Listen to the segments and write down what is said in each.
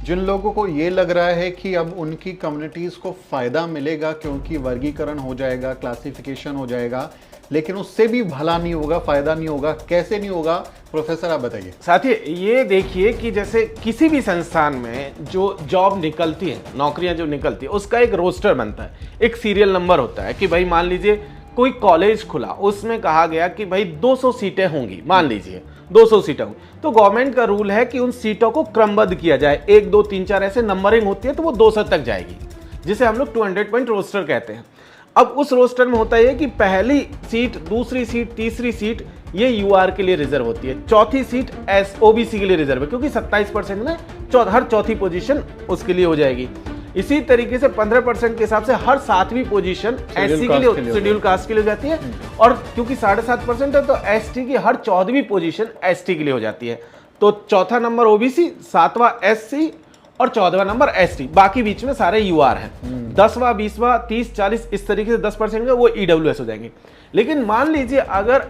जिन लोगों को ये लग रहा है कि अब उनकी कम्युनिटीज़ को फ़ायदा मिलेगा क्योंकि वर्गीकरण हो जाएगा, क्लासिफिकेशन हो जाएगा, लेकिन उससे भी भला नहीं होगा, फ़ायदा नहीं होगा, कैसे नहीं होगा, प्रोफेसर आप बताइए। साथी ये देखिए कि जैसे किसी भी संस्थान में जो जॉब निकलती है, नौकरियां जो निकलती है, उसका एक रोस्टर बनता है, एक सीरियल नंबर होता है कि भाई मान लीजिए कोई कॉलेज खुला, उसमें कहा गया कि भाई 200 सीटें होंगी, मान लीजिए 200 सीटें होंगी, तो गवर्नमेंट का रूल है कि उन सीटों को क्रमबद्ध किया जाए, 1 2 3 4 ऐसे नंबरिंग होती है, तो वो 200 तक जाएगी, जिसे हम लोग 200 पॉइंट रोस्टर कहते हैं। अब उस रोस्टर में होता है कि पहली सीट, दूसरी सीट, तीसरी सीट ये यूआर के लिए रिजर्व होती है, चौथी सीट ओबीसी के लिए रिजर्व है, क्योंकि 27% में हर चौथी पोजीशन उसके लिए हो जाएगी। इसी तरीके से 15% के हिसाब से हर 7वीं पोजीशन एससी के लिए, शेड्यूल कास्ट के लिए हो जाती है, और क्योंकि 7.5% है तो एसटी की हर 14वीं पोजीशन एसटी के लिए हो जाती है। तो चौथा नंबर ओबीसी, 7वां एससी और 14वां नंबर एसटी, बाकी बीच में सारे यूआर हैं। 10वां, 20वां, 30, 40 इस तरीके से 10% का वो ईडब्ल्यूएस हो जाएंगे। लेकिन मान लीजिए अगर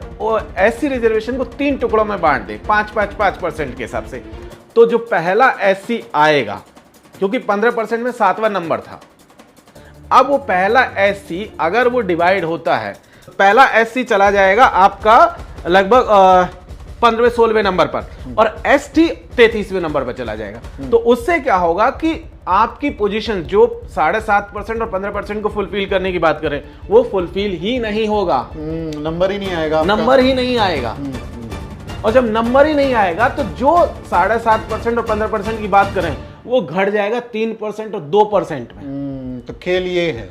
एससी रिजर्वेशन को 3 टुकड़ों में बांट दे 5-5-5% के हिसाब से, तो जो पहला एससी आएगा, क्योंकि 15% में 7वां नंबर था, अब वो पहला एससी अगर वो डिवाइड होता है, पहला एससी चला जाएगा आपका लगभग 15वें-16वें नंबर पर, और एसटी 33वें नंबर पर चला जाएगा। तो उससे क्या होगा कि आपकी पोजीशन जो 7.5% और 15% को फुलफिल करने की बात करें, वो फुलफिल ही नहीं होगा, नंबर ही नहीं आएगा, नंबर ही नहीं आएगा। और जब नंबर ही नहीं आएगा तो जो 7.5% और 15% की बात करें, वो घट जाएगा 3% और 2% में। तो खेल ये है।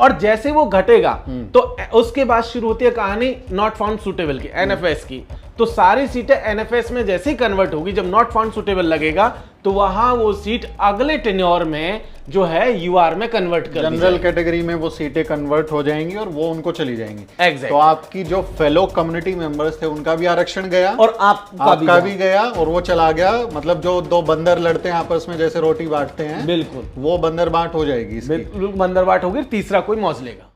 और जैसे वो घटेगा तो उसके बाद शुरू होती है कहानी नॉट फाउंड सुटेबल की, एनएफएस की। तो सारी सीटें एनएफएस में जैसे ही कन्वर्ट होगी, जब नॉट फाउंड सुटेबल लगेगा तो वहां वो सीट अगले टेन्योर में जो है यूआर में कन्वर्ट कर, जनरल कैटेगरी में वो सीटें कन्वर्ट हो जाएंगी और वो उनको चली जाएंगी। Exactly. तो आपकी जो फेलो कम्युनिटी मेंबर्स थे उनका भी आरक्षण गया और आपका भी गया और वो चला गया। मतलब जो दो बंदर लड़ते हैं आपस में, जैसे रोटी बांटते हैं, बिल्कुल वो बंदर बांट हो जाएगी, बिल्कुल बंदर बांट होगी, तीसरा कोई मौज लेगा।